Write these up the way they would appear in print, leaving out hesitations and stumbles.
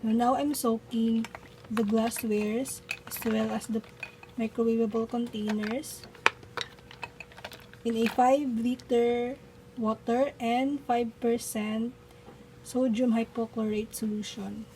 So now I'm soaking the glasswares as well as the microwavable containers in a 5-liter water and 5% sodium hypochlorite solution.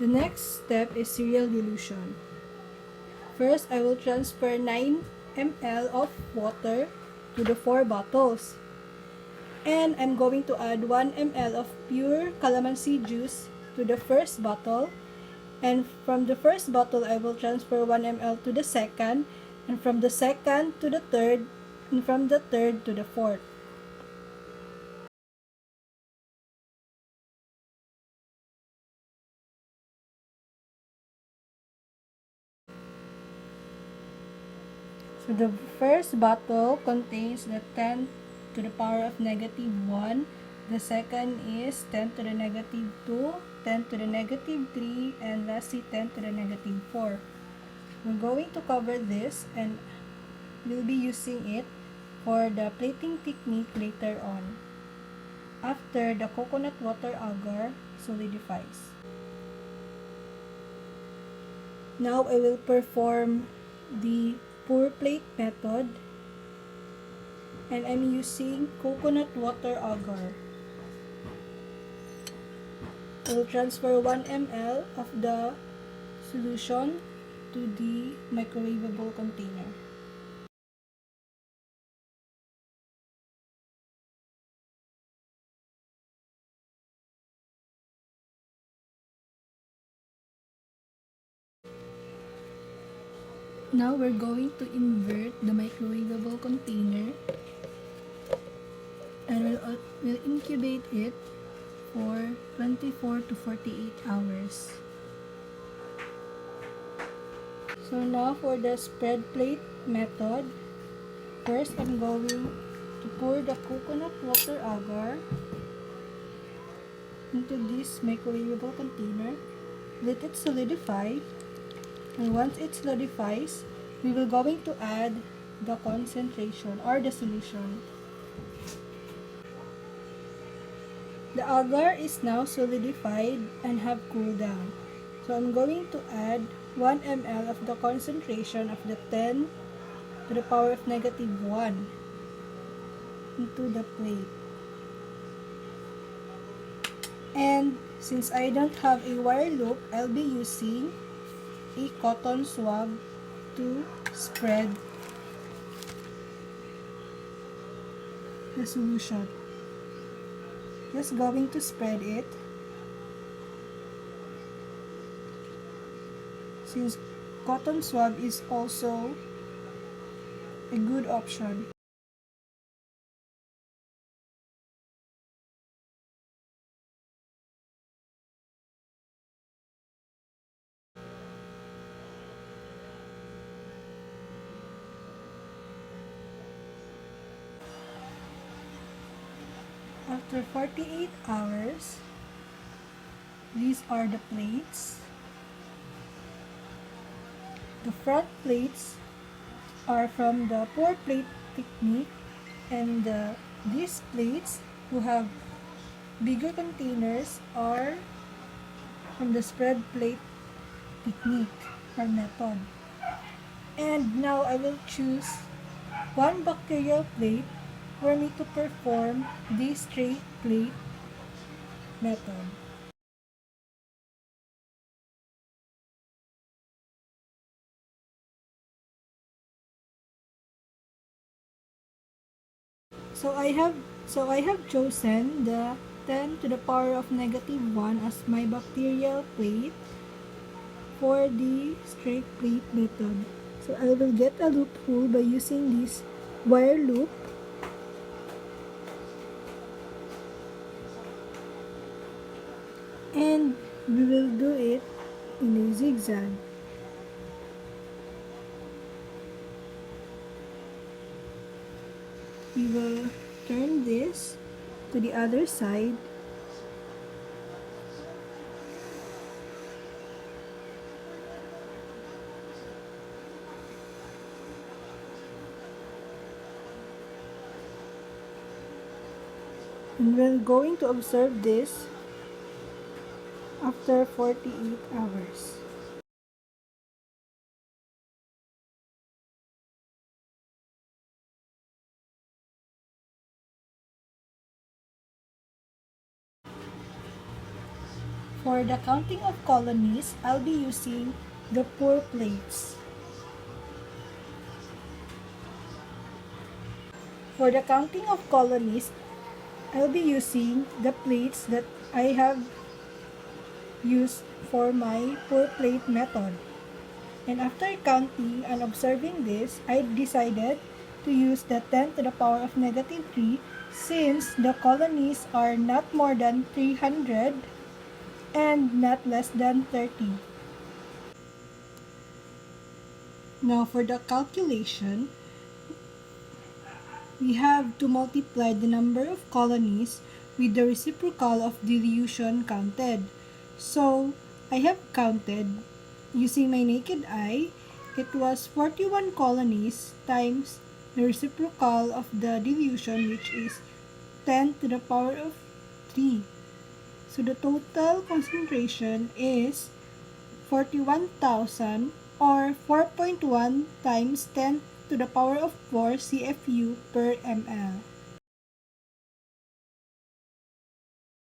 The next step is serial dilution. First, I will transfer 9 ml of water to the 4 bottles. And I'm going to add 1 ml of pure calamansi juice to the first bottle. And from the first bottle, I will transfer 1 ml to the second, and from the second to the third, and from the third to the fourth. So the first bottle contains the 10 to the power of -1. The second is 10 to the -2, 10 to the -3, and lastly 10 to the -4. We're going to cover this and we'll be using it for the plating technique later on, after the coconut water agar solidifies. Now I will perform the pour plate method, and I'm using coconut water agar. I will transfer 1 ml of the solution to the microwavable container. Now we're going to invert the microwavable container and we'll incubate it for 24 to 48 hours. So now for the spread plate method, first I'm going to pour the coconut water agar into this microwavable container. Let it solidify, and once it solidifies, we will going to add the concentration or the solution. The agar is now solidified and have cooled down. So I'm going to add 1 ml of the concentration of the 10 to the power of -1 into the plate. And since I don't have a wire loop, I'll be using a cotton swab to spread the solution. Just going to spread it, since cotton swab is also a good option. After 48 hours, these are the plates. The front plates are from the pour plate technique, and these plates who have bigger containers are from the spread plate technique or method. And now I will choose one bacterial plate for me to perform the straight plate method. So I have chosen the 10 to the power of -1 as my bacterial plate for the straight plate method. So I will get a loophole by using this wire loop, and we will do it in a zigzag. We will turn this to the other side And we're going to observe this after 48 hours. For the counting of colonies, I'll be using the pour plates. For the counting of colonies, I'll be using the plates that I have used for my pour plate method. And after counting and observing this, I decided to use the 10 to the power of negative 3 since the colonies are not more than 300 and not less than 30. Now for the calculation, we have to multiply the number of colonies with the reciprocal of dilution counted. So, I have counted using my naked eye. It was 41 colonies times the reciprocal of the dilution, which is 10 to the power of 3. So, the total concentration is 41,000 or 4.1 times 10 to the power of 4 CFU per ml.